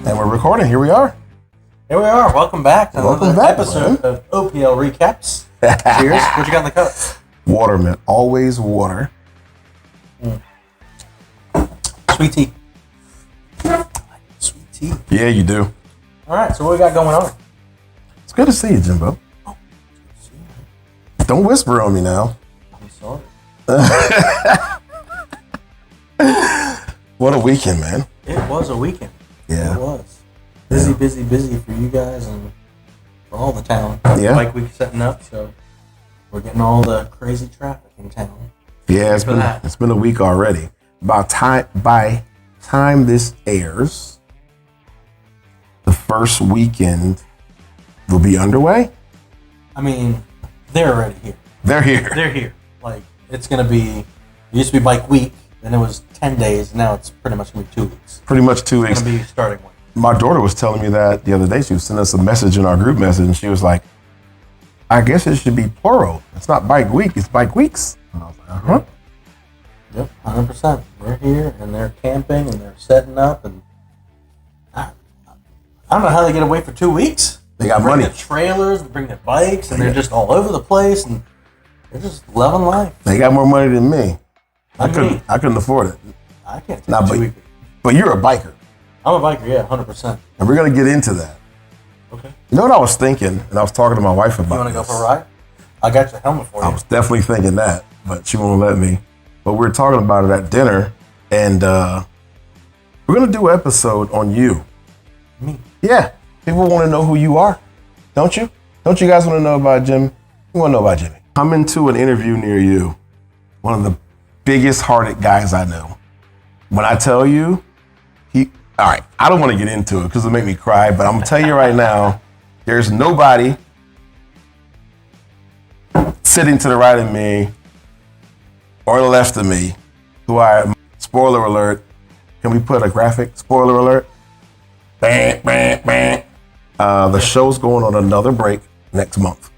And we're recording. Here we are. Here we are. Welcome back to another episode of Opl Recaps. Cheers. What you got in the cup? Water, man. Always water. Sweet tea. Sweet tea. Yeah, you do. All right. So what we got going on? It's good to see you, Jimbo. Oh, Don't whisper on me now. I'm sorry. What a weekend, man. It was a weekend. Yeah. It was. Busy for you guys and for all the town. Yeah. Bike week setting up, so we're getting all the crazy traffic in town. Yeah, it's been a week already. By time this airs, the first weekend will be underway. I mean, they're already here. They're here. They're here. Like, it's going to be, it used to be bike week, then it was 10 days, now it's pretty much going to be 2 weeks. Pretty much 2 weeks. It's going to be starting one. My daughter was telling me that the other day. She was sending us a message in our group message, and she was like, I guess it should be plural. It's not bike week, it's bike weeks. And I was like, uh-huh. Yep, 100%. They're here, and they're camping, and they're setting up, and I don't know how they get away for 2 weeks. They got bring money. Their trailers, bring their bikes, and they're just all over the place, and they're just loving life. They got more money than me. I Me. couldn't afford it. I can't take Nah, 2 weeks. But you're a biker, I'm a biker, yeah, 100%. and we're gonna get into that. Okay. You know what I was thinking, and I was talking to my wife about You want to go this. for a ride? I got your helmet for you. I was definitely thinking that, but she won't let me. But we were talking about it at dinner, and we're gonna do an episode on you. Me. Yeah, people want to know who you are, don't you? Don't you guys want to know about Jim? You want to know about Jimmy? I'm into an interview near you. One of the biggest hearted guys I know. When I tell you, all right, I don't want to get into it because it'll make me cry, but I'm gonna tell you right now, there's nobody sitting to the right of me or the left of me who spoiler alert, can we put a graphic? Spoiler alert. Bang, bang, bang. The show's going on another break next month.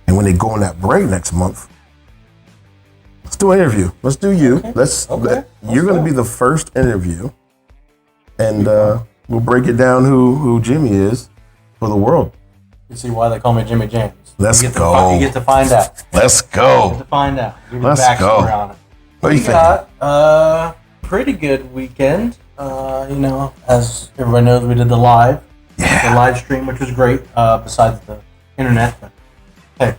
And when they go on that break next month, let's do an interview. Let's do you. Okay. You're going to be the first interview. And we'll break it down who Jimmy is for the world. You see why they call me Jimmy James. Let's You go. get to find out. Let's You go. get to find out. Give you Let's the backstory go. on it. What do you We think? got a pretty good weekend. As everybody knows, we did the live stream, which was great. Besides the internet, but hey,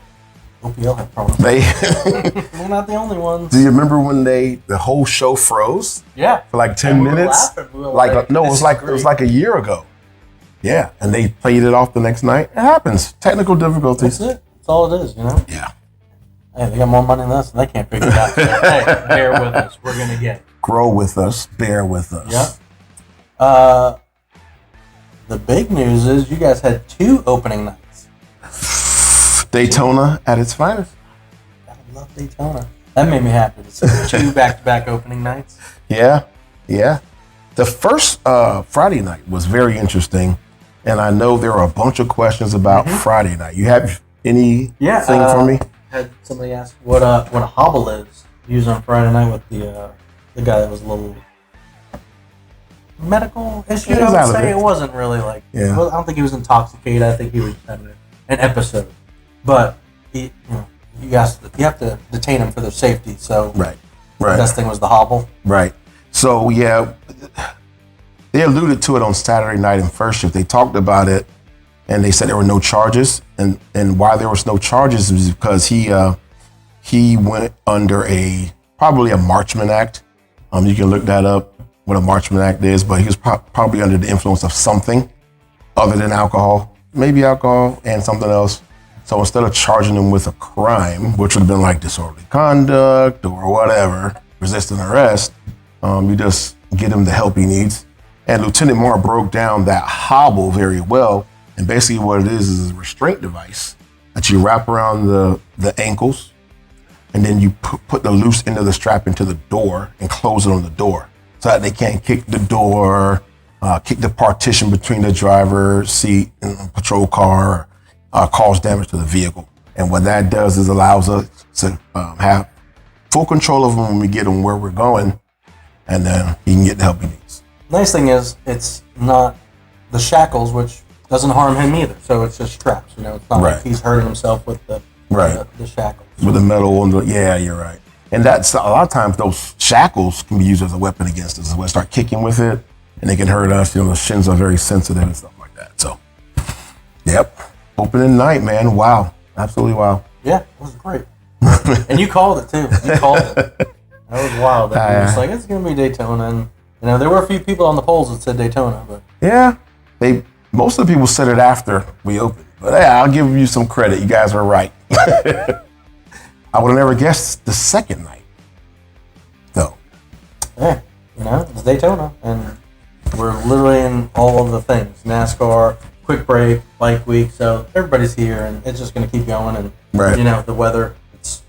OPL had problems. We're not the only ones. Do you remember when the whole show froze Yeah, for like 10 And we were minutes? laughing. We were like, it was "This is like a year ago. Yeah, and they played it off the next night. It happens. Technical difficulties. That's it. That's all it is, you know. Yeah. Hey, they got more money than us, and they can't figure it out. So, hey, bear with us. We're gonna get it. Grow with us. Bear with us. Yep. The big news is you guys had 2 opening nights. Daytona at its finest. I love Daytona. That made me happy to see 2 back-to-back opening nights. Yeah. The first Friday night was very interesting, and I know there are a bunch of questions about Friday night. You have anything for me? Had somebody ask what a hobble is used on Friday night with the guy that was a little medical issue. He was I out would of say it. It wasn't really like. Yeah. Well, I don't think he was intoxicated. I think he was having an episode, but you have to detain him for their safety. So Right. the best thing was the hobble. Right. So, yeah, they alluded to it on Saturday night in first shift. They talked about it, and they said there were no charges. And why there was no charges was because he went under probably a Marchman Act. You can look that up, what a Marchman Act is, but he was probably under the influence of something other than alcohol, maybe alcohol and something else. So instead of charging him with a crime, which would have been like disorderly conduct or whatever, resisting arrest, you just get him the help he needs. And Lieutenant Moore broke down that hobble very well. And basically what it is a restraint device that you wrap around the ankles, and then you put the loose end of the strap into the door and close it on the door so that they can't kick the door, kick the partition between the driver's seat and patrol car, cause damage to the vehicle. And what that does is allows us to have full control of him when we get him where we're going, and then he can get the help he needs. Nice thing is, it's not the shackles, which doesn't harm him either. So it's just straps. You know, it's not like he's hurting himself with the shackles. With the metal on the you're right. And that's a lot of times those shackles can be used as a weapon against us. When they start kicking with it, and they can hurt us. You know, the shins are very sensitive and stuff like that. So, yep, opening night, man. Wow, absolutely wow. Yeah, it was great. And you called it too. You called it. That was wild. That you were just like, it's gonna be Daytona, and you know there were a few people on the polls that said Daytona, but yeah, most of the people said it after we opened. But yeah, I'll give you some credit. You guys were right. I would have never guessed the second night, though. Yeah, you know, it's Daytona, and we're literally in all of the things: NASCAR, quick break, bike week. So everybody's here, and it's just going to keep going. And you know, the weather, it's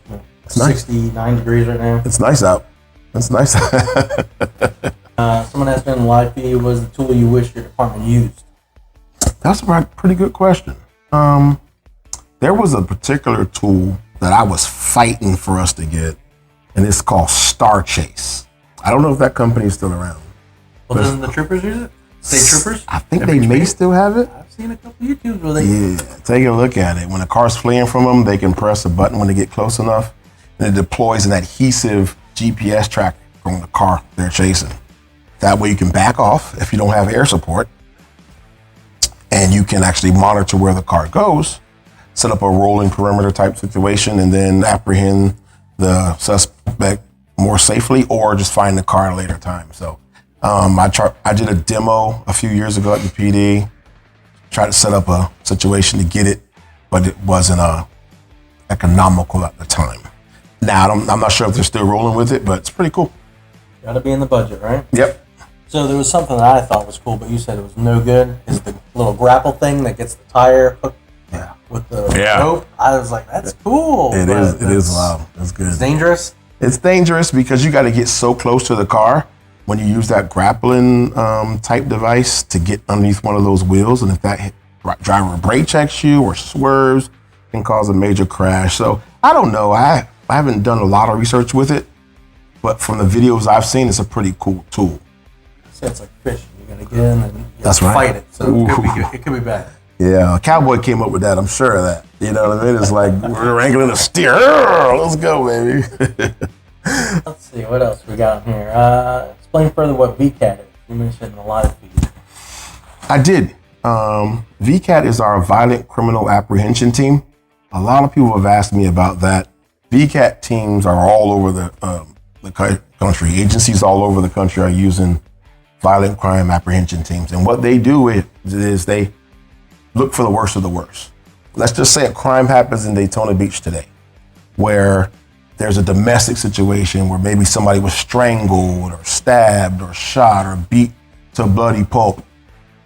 69 degrees right now. It's nice out. It's nice. Someone asked me in the live feed, what was the tool you wish your department used? That's a pretty good question. There was a particular tool that I was fighting for us to get, and it's called Star Chase. I don't know if that company is still around. Well, doesn't the troopers use it? State troopers? I think they may still have it. I've seen a couple of YouTubes where they take a look at it. When a car's fleeing from them, they can press a button when they get close enough, and it deploys an adhesive GPS tracker on the car they're chasing. That way you can back off if you don't have air support, and you can actually monitor where the car goes, set up a rolling perimeter type situation, and then apprehend the suspect more safely, or just find the car at a later time. So I did a demo a few years ago at the PD, tried to set up a situation to get it, but it wasn't economical at the time. Now, I'm not sure if they're still rolling with it, but it's pretty cool. Got to be in the budget, right? Yep. So there was something that I thought was cool, but you said it was no good. Is the little grapple thing that gets the tire hooked with the rope? I was like, that's cool. It is loud. It's good. It's dangerous? It's dangerous because you got to get so close to the car when you use that grappling type device to get underneath one of those wheels. And if that driver brake checks you or swerves, it can cause a major crash. So I don't know. I haven't done a lot of research with it, but from the videos I've seen, it's a pretty cool tool. It's like fishing. You're going to get in and you fight it. So it could be good. It could be bad. Yeah, a cowboy came up with that. I'm sure of that. You know what I mean? It's like we're wrangling a steer. Let's go, baby. Let's see. What else we got in here? Explain further what VCAT is. You mentioned in the live feed. I did. VCAT is our Violent Criminal Apprehension Team. A lot of people have asked me about that. VCAT teams are all over the country. Agencies all over the country are using violent crime apprehension teams. And what they do is they look for the worst of the worst. Let's just say a crime happens in Daytona Beach today, where there's a domestic situation where maybe somebody was strangled or stabbed or shot or beat to a bloody pulp.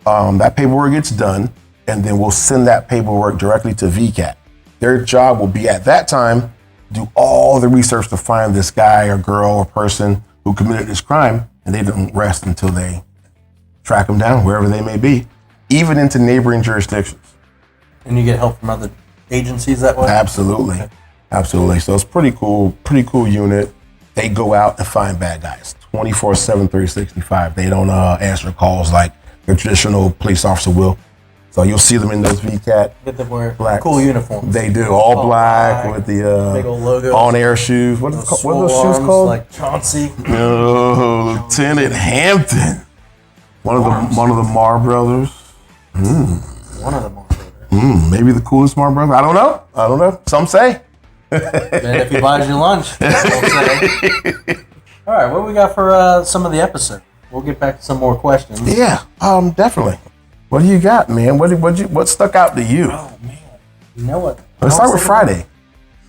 That paperwork gets done, and then we'll send that paperwork directly to VCAT. Their job will be at that time, do all the research to find this guy or girl or person who committed this crime, and they don't rest until they track them down wherever they may be, even into neighboring jurisdictions. And you get help from other agencies that way? Absolutely. Okay. Absolutely. So it's pretty cool unit. They go out and find bad guys 24/7, 365. They don't answer calls like your traditional police officer will. So you'll see them in those VCAT. Get them wear cool uniforms. They do, all black with the big old logo, on-air shoes. What are those shoes called? Like Chauncey. Oh, Lieutenant Hampton. One of the Marr brothers. One of the Marr brothers. Maybe the coolest Marr brother. I don't know. Some say. And if he buys you lunch, some say. All right, what we got for some of the episode? We'll get back to some more questions. Yeah, definitely. What do you got, man? What stuck out to you? Oh man, you know what? Let's start with Friday.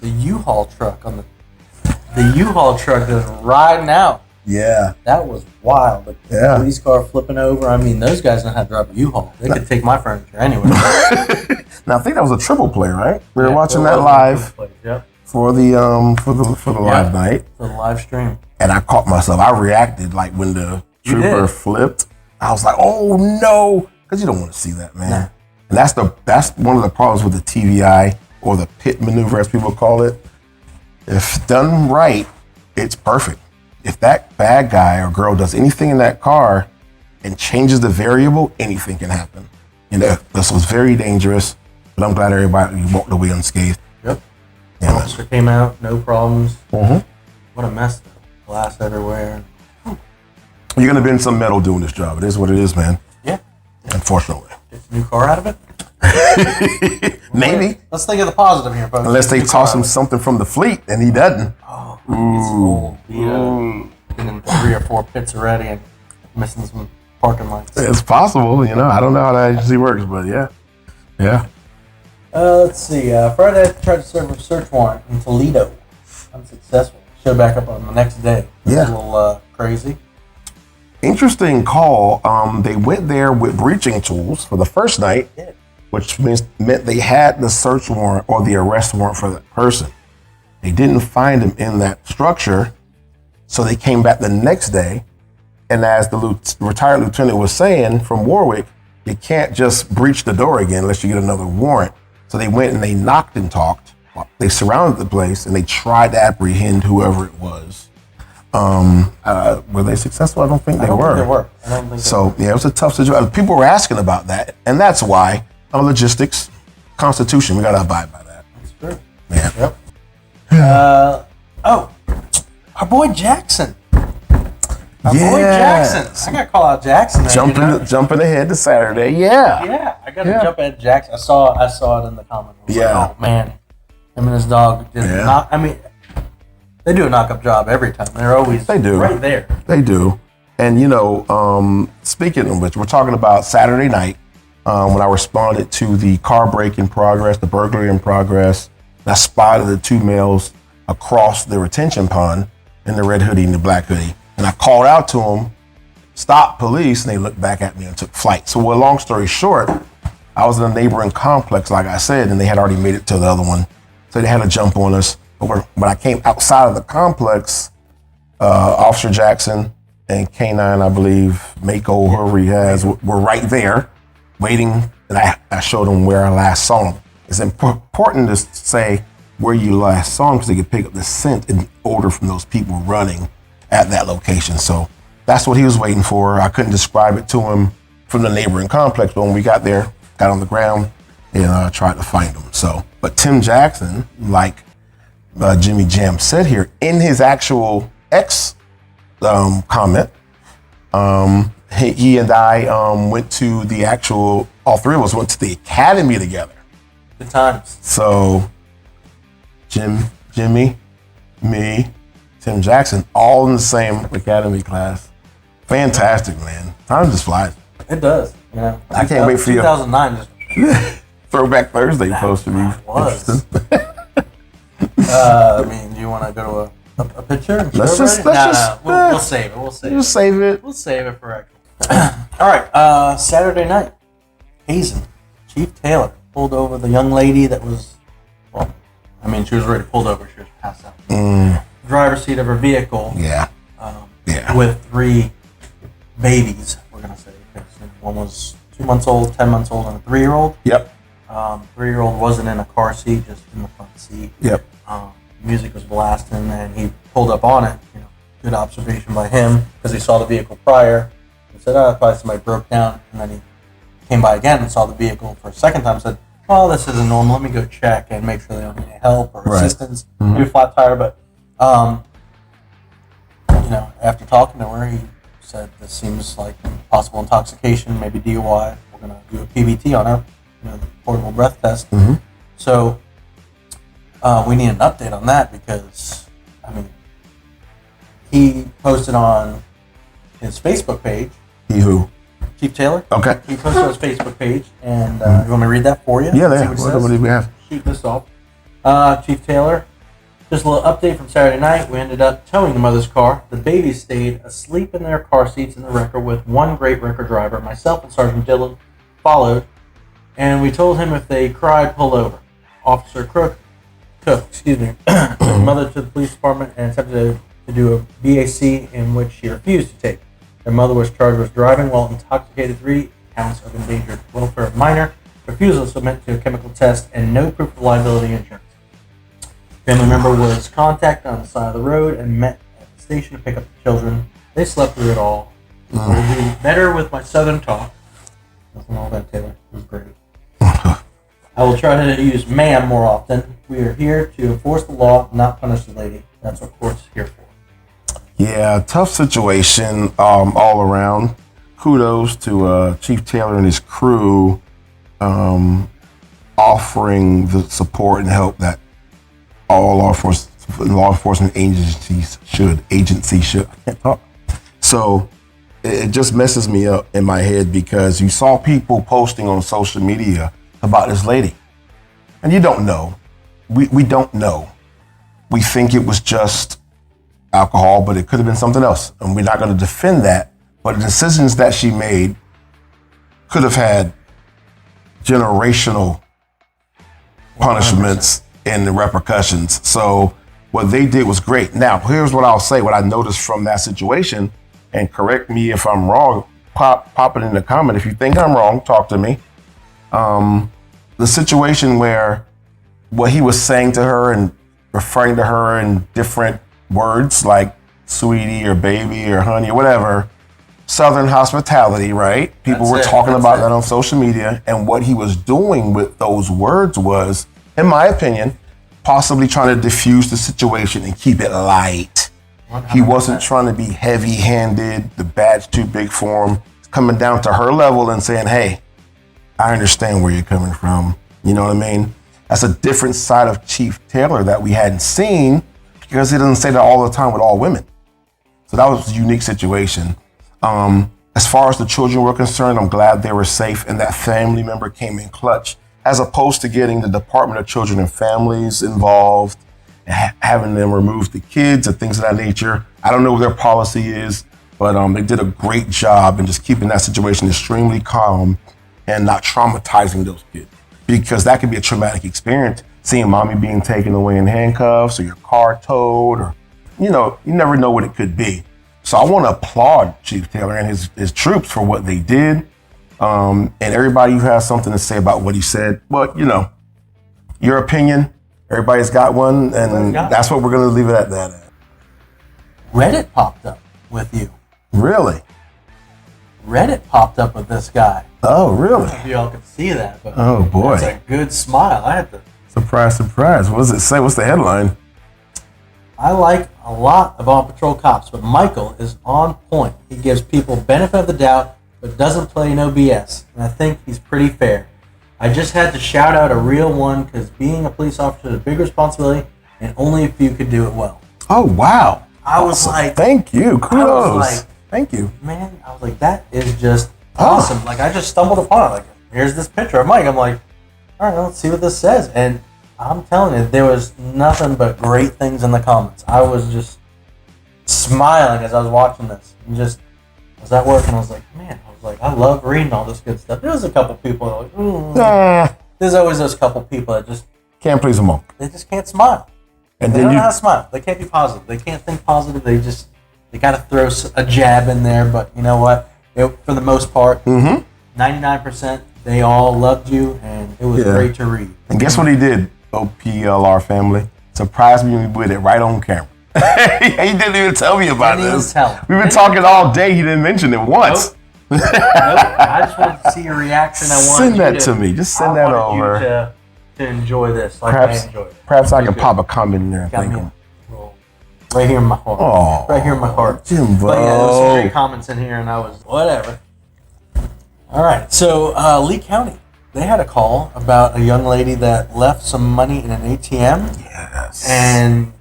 The U-Haul truck the U-Haul truck just riding out. Yeah, that was wild. The police car flipping over. I mean, those guys know how to drive a U-Haul. They could take my furniture anywhere. Now I think that was a triple play, right? We were watching that live for the live night. For the live stream. And I caught myself. I reacted like when the trooper flipped. I was like, "Oh no!" Because you don't want to see that, man. Nah. And that's one of the problems with the TVI or the pit maneuver, as people call it. If done right, it's perfect. If that bad guy or girl does anything in that car and changes the variable, anything can happen. And this was very dangerous, but I'm glad everybody walked away unscathed. Yep. Yeah, Officer came out, no problems. Mm-hmm. What a mess, though. Glass everywhere. You're gonna bend some metal doing this job. It is what it is, man. Yeah. Unfortunately. Get a new car out of it? Maybe. Let's think of the positive here, folks. Unless they toss him something from the fleet and he doesn't. Oh, it's old. Been in 3 or 4 pits already and missing some parking lights. It's possible, I don't know how that agency works, but yeah. Yeah. Let's see. Friday, I tried to serve a search warrant in Toledo. Unsuccessful. Showed back up on the next day. Yeah. A little crazy. Interesting call. They went there with breaching tools for the first night, which meant they had the search warrant or the arrest warrant for that person. They didn't find him in that structure, so they came back the next day. And as the retired lieutenant was saying from Warwick, you can't just breach the door again unless you get another warrant. So they went and they knocked and talked. They surrounded the place and they tried to apprehend whoever it was. Were they successful? I don't think they were. I don't think so. Yeah, it was a tough situation. People were asking about that, and that's why logistics, Constitution, we gotta abide by that. That's true. Yeah. Yep. Our boy Jackson. Boy Jackson. I gotta call out Jackson. Jumping ahead to Saturday. Yeah. Yeah, I gotta jump at Jackson. I saw it in the comment. Yeah. Like, oh man, him and his dog did not. I mean, they do a knock-up job every time. They're always right there. They do. And speaking of which, we're talking about Saturday night when I responded to the car break in progress, the burglary in progress. And I spotted the 2 males across the retention pond in the red hoodie and the black hoodie. And I called out to them, "Stop, police," and they looked back at me and took flight. So long story short, I was in a neighboring complex, like I said, and they had already made it to the other one. So they had to jump on us. But when I came outside of the complex, Officer Jackson and K9, I believe, Mako, whoever he has, were right there waiting. And I showed them where I last saw him. It's important to say where you last saw him because they could pick up the scent in order from those people running at that location. So that's what he was waiting for. I couldn't describe it to him from the neighboring complex, but when we got there, got on the ground and tried to find him. So, but Tim Jackson, like Jimmy Jam said here in his actual X comment, he and I went to the actual, all 3 of us went to the academy together. Good times. So Jimmy, me, Tim Jackson, all in the same academy class. Fantastic, man. Time just flies. It does. Yeah. I can't wait for you. 2009 just Throwback Thursday supposed to be interesting. I mean, do you want to go to a picture? We'll save it. We'll save it for actual. All right. Saturday night, Hazen, Chief Taylor pulled over the young lady that was, she was already pulled over. She was passed out. Driver's seat of her vehicle. Yeah. With 3 babies, we're gonna say. One was 2 months old, 10 months old, and a 3-year-old. Yep. 3-year-old wasn't in a car seat, just in the front seat. Yep. Music was blasting, and he pulled up on it. Good observation by him because he saw the vehicle prior. He said, probably somebody broke down, and then he came by again and saw the vehicle for a second time. Said, "Oh, this isn't normal. Let me go check and make sure they don't need any help or assistance." Maybe a flat tire, but after talking to her, he said this seems like possible intoxication, maybe DUI. We're gonna do a PBT on her, the portable breath test. So we need an update on that because he posted on his Facebook page. He who? Chief Taylor. Okay. He posted on his Facebook page, and you want me to read that for you? Yeah, what do we have? Shoot this off. Chief Taylor, just a little update from Saturday night. We ended up towing the mother's car. The babies stayed asleep in their car seats in the wrecker with 1 great wrecker driver. Myself and Sergeant Dillon followed, and we told him if they cried, pull over. Officer Cook, took the mother to the police department and attempted to do a BAC in which she refused to take. Their mother was charged with driving while intoxicated, 3 counts of endangered welfare of minor, refusal to submit to a chemical test, and no proof of liability insurance. Family member was contacted on the side of the road and met at the station to pick up the children. They slept through it all. I'll do better with my southern talk. Nothing all that, Taylor. It was great. I will try to use ma'am more often. We are here to enforce the law, not punish the lady. That's what court's here for. Yeah, tough situation all around. Kudos to Chief Taylor and his crew offering the support and help that all law enforcement agencies should. I can't talk. So it just messes me up in my head because you saw people posting on social media about this lady. And you don't know. We don't know. We think it was just alcohol, but it could have been something else. And we're not going to defend that. But the decisions that she made could have had generational punishments 100%. And the repercussions. So what they did was great. Now, here's what I'll say, what I noticed from that situation, and correct me if I'm wrong, pop it in the comment. If you think I'm wrong, talk to me. The situation where what he was saying to her and referring to her in different words like sweetie or baby or honey or whatever, Southern hospitality, right? People were talking about that on social media. And what he was doing with those words was, in my opinion, possibly trying to diffuse the situation and keep it light. 100%. He wasn't trying to be heavy-handed, the badge too big for him. Coming down to her level and saying, hey, I understand where you're coming from. You know what I mean? That's a different side of Chief Taylor that we hadn't seen because he doesn't say that all the time with all women. So that was a unique situation. As far as the children were concerned, I'm glad they were safe and that family member came in clutch, as opposed to getting the Department of Children and Families involved, and having them remove the kids and things of that nature. I don't know what their policy is, but they did a great job in just keeping that situation extremely calm and not traumatizing those kids. Because that could be a traumatic experience, seeing mommy being taken away in handcuffs or your car towed, or, you never know what it could be. So I want to applaud Chief Taylor and his troops for what they did. And everybody who has something to say about what he said, but your opinion, everybody's got one, and that's what we're going to leave it at that. Reddit popped up with you. Really? Reddit popped up with this guy. Oh, really? I don't know if y'all can see that, but oh boy, it's a good smile. I had to. Surprise, surprise. What does it say? What's the headline? I like a lot of on patrol cops, but Michael is on point. He gives people benefit of the doubt, but doesn't play no BS. And I think he's pretty fair. I just had to shout out a real one because being a police officer is a big responsibility, and only a few could do it well. Oh, wow. I was like, thank you. Kudos. Thank you. Man, I was like, that is just awesome. Like, I just stumbled upon it. Like, here's this picture of Mike. I'm like, all right, let's see what this says. And I'm telling you, there was nothing but great things in the comments. I was just smiling as I was watching this. And just, I was at work and I was like, man, I love reading all this good stuff. There was a couple people that were like, There's always those couple people that just can't please them all. They just can't smile. And they don't know how to smile. They can't be positive. They can't think positive. They got to throw a jab in there. But you know what? For the most part, 99%, they all loved you, and it was great to read. And guess what he did? OPLR family surprised me with it right on camera. He didn't even tell me about this. We've been talking all day. He didn't mention it once. Nope. I just wanted to see your reaction. Send that to me. Just send that over. To enjoy this, like I enjoy it. Perhaps I can pop a comment in there and thank him. Right here in my heart. Oh, right here in my heart. Jimbo. But yeah, there was some great comments in here, and I was whatever. All right, so Lee County, they had a call about a young lady that left some money in an ATM. Yes. And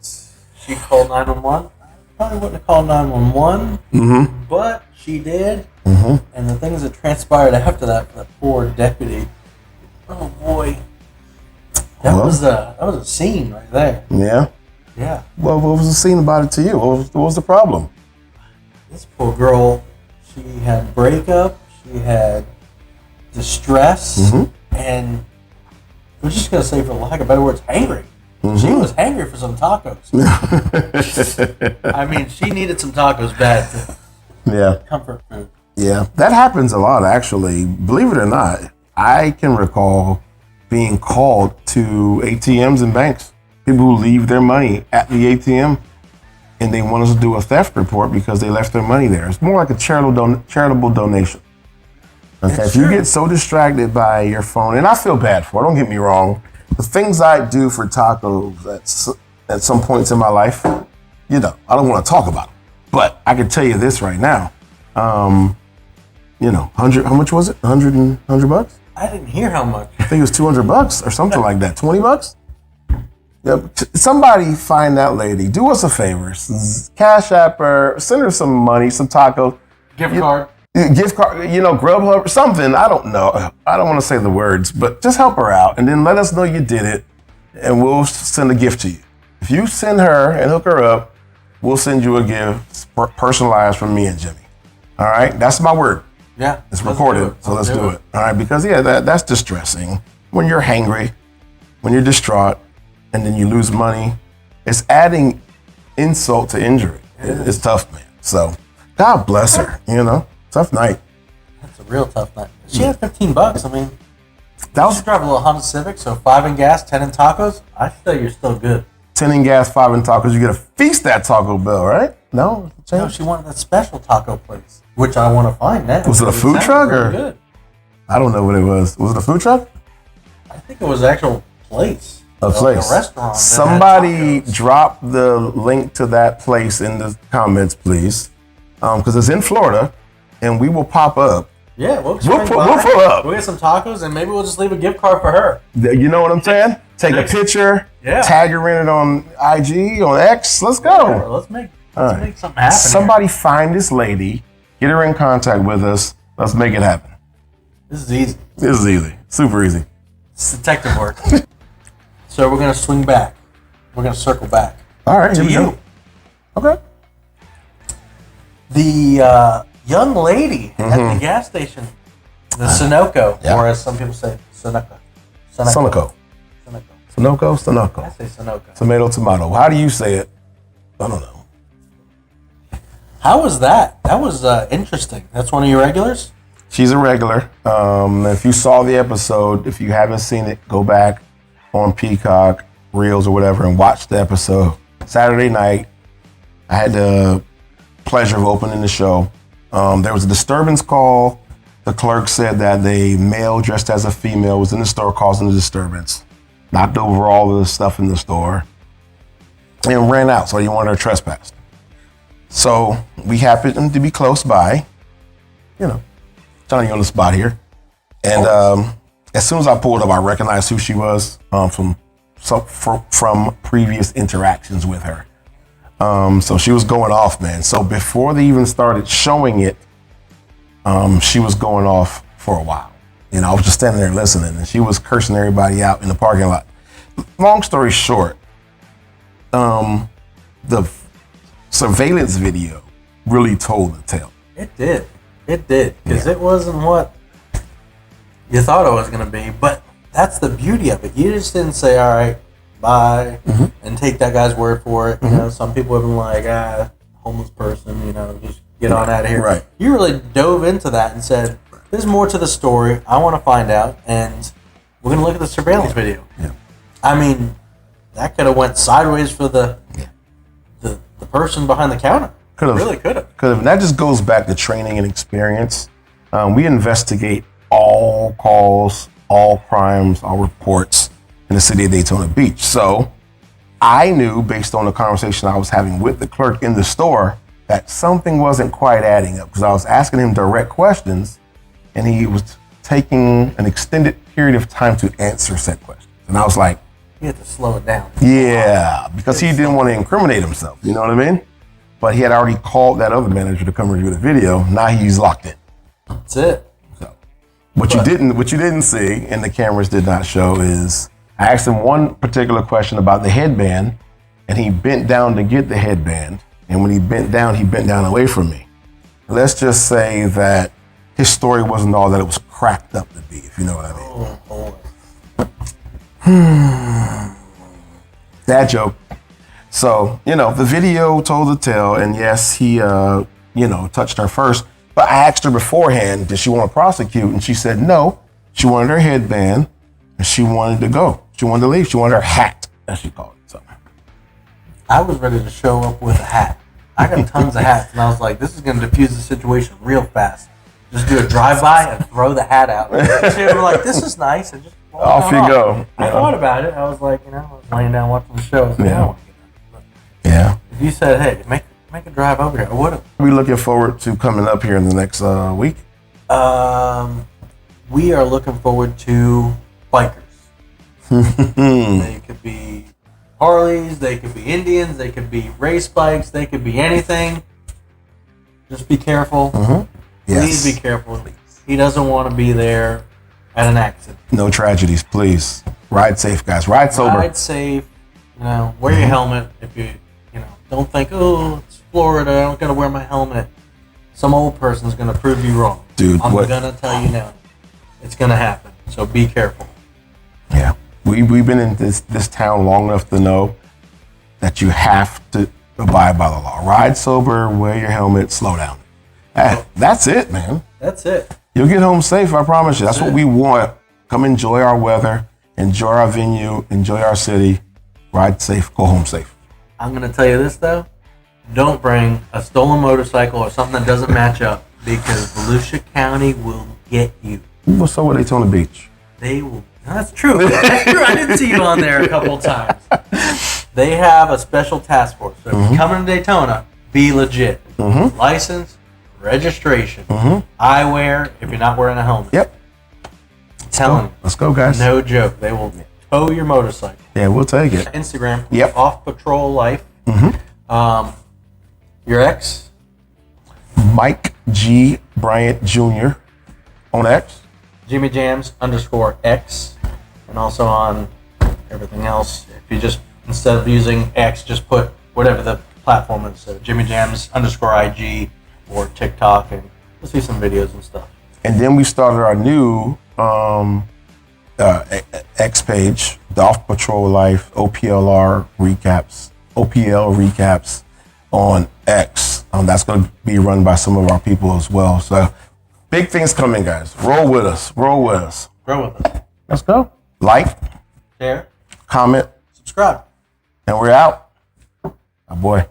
she called 911. I probably wouldn't have called 911, but she did. And the things that transpired after that for that poor deputy. Oh boy, that was a scene right there. Yeah. Yeah. Well, what was the scene about it to you? What was the problem? This poor girl, she had breakup, she had distress, and we're just going to say, for lack of better words, hangry. She was hangry for some tacos. I mean, she needed some tacos bad to comfort food. Yeah, that happens a lot, actually. Believe it or not, I can recall being called to ATMs and banks. People who leave their money at the ATM and they want us to do a theft report because they left their money there. It's more like a charitable donation. Okay, if you get so distracted by your phone, and I feel bad for it, don't get me wrong, the things I do for tacos at some points in my life, I don't want to talk about them. But I can tell you this right now. 100, how much was it? 100 bucks? I didn't hear how much. I think it was $200 or something like that. $20? Yep. Somebody find that lady. Do us a favor. Cash app her, send her some money, some tacos. Gift card, Grubhub, something. I don't know. I don't want to say the words, but just help her out and then let us know you did it and we'll send a gift to you. If you send her and hook her up, we'll send you a gift personalized from me and Jimmy. All right? That's my word. Yeah. It's recorded, so let's do it. All right? Because, that's distressing. When you're hangry, when you're distraught, and then you lose money, it's adding insult to injury. It's tough, man. So, God bless her, Tough night. That's a real tough night. She had $15. I mean, that was drive a little Honda Civic, so 5 in gas, 10 in tacos. I say you're still good. 10 in gas, 5 in tacos. You get a feast at Taco Bell, right? No? No, she wanted that special taco place, which I want to find now. Was it a food truck or? Good. I don't know what it was. Was it a food truck? I think it was an actual place. A place. A restaurant. Somebody drop the link to that place in the comments, please. Because it's in Florida, and we will pop up. Yeah, we'll pull up. We'll get some tacos, and maybe we'll just leave a gift card for her. You know what I'm saying? Take a picture, tag her in it on IG, on X. Let's go. Yeah, let's make something happen. Somebody find this lady, get her in contact with us. Let's make it happen. This is easy. This is easy. Super easy. It's detective work. So we're going to swing back. We're going to circle back. All right, to you. Okay. The young lady at the gas station, the Sunoco, or as some people say, Sunoco. Sunoco. I say Sunoco. Tomato. How do you say it? I don't know. How was that? That was interesting. That's one of your regulars? She's a regular. If you saw the episode, if you haven't seen it, go back on Peacock, Reels, or whatever, and watch the episode. Saturday night, I had the pleasure of opening the show. There was a disturbance call. The clerk said that a male dressed as a female was in the store causing the disturbance, knocked over all of the stuff in the store, and ran out. So he wanted her trespassed. So we happened to be close by, telling you on the spot here. And as soon as I pulled up, I recognized who she was from previous interactions with her. So she was going off, man. So before they even started showing it, she was going off for a while. I was just standing there listening, and she was cursing everybody out in the parking lot. Long story short, the surveillance video really told the tale. It did, because it wasn't what you thought it was going to be. But that's the beauty of it. You just didn't say, all right, bye, and take that guy's word for it. Some people have been like, homeless person, just get on out of here. Right. You really dove into that and said, there's more to the story. I want to find out, and we're going to look at the surveillance video. Yeah. I mean, that could have went sideways for the person behind the counter. Really could have. And that just goes back to training and experience. We investigate all calls, all crimes, all reports in the city of Daytona Beach. So I knew, based on the conversation I was having with the clerk in the store, that something wasn't quite adding up, because I was asking him direct questions and he was taking an extended period of time to answer said questions. And I was like, you have to slow it down. Yeah, because he didn't want to incriminate himself. You know what I mean? But he had already called that other manager to come review the video. Now he's locked in. That's it. So, what you didn't see, and the cameras did not show, is I asked him one particular question about the headband, and he bent down to get the headband. And when he bent down away from me. Let's just say that his story wasn't all that it was cracked up to be, if you know what I mean. Oh, boy. That joke. So, the video told the tale, and yes, he, touched her first. But I asked her beforehand, did she want to prosecute? And she said no. She wanted her headband, and she wanted to go. She wanted to leave. She wanted her hat, as she called it. So, I was ready to show up with a hat. I got tons of hats, and I was like, this is going to diffuse the situation real fast. Just do a drive-by and throw the hat out. So they were like, this is nice. And just off you go. I thought about it. I was like, I was laying down watching the show. I was like, I don't want to get up. Yeah. If you said, hey, make a drive over here, I would have. We looking forward to coming up here in the next week. We are looking forward to bikers. They could be Harleys, they could be Indians, they could be race bikes, they could be anything. Just be careful. Please be careful. He doesn't want to be there at an accident. No tragedies, please. Ride safe, guys. Ride sober. Ride safe. Wear your helmet. If you don't think, oh, it's Florida, I don't got to wear my helmet. Some old person's going to prove you wrong. Dude, I'm going to tell you now. It's going to happen. So be careful. Yeah. We've been in this town long enough to know that you have to abide by the law. Ride sober, wear your helmet, slow down. That's it, man. That's it. You'll get home safe, I promise you. That's what we want. Come enjoy our weather, enjoy our venue, enjoy our city. Ride safe, go home safe. I'm going to tell you this, though. Don't bring a stolen motorcycle or something that doesn't match up, because Volusia County will get you. What's up with Daytona Beach? They will. That's true. That's true. I did see you on there a couple of times. They have a special task force. So if you're coming to Daytona, be legit. License, registration, eyewear if you're not wearing a helmet. Yep. Telling you. Let's go, guys. No joke. They will tow your motorcycle. Yeah, we'll take it. Instagram. Yep. Off Patrol Life. Your ex? Mike G. Bryant Jr. on X. Jimmy Jams _X. And also on everything else. If you just, instead of using X, just put whatever the platform is. So Jimmy Jams _IG or TikTok, and you'll see some videos and stuff. And then we started our new X page, the Off Patrol Life OPL recaps on X. That's going to be run by some of our people as well. So big things coming, guys. Roll with us. Grow with us. Let's go. Like, Share, comment, subscribe. and we're out. Oh boy.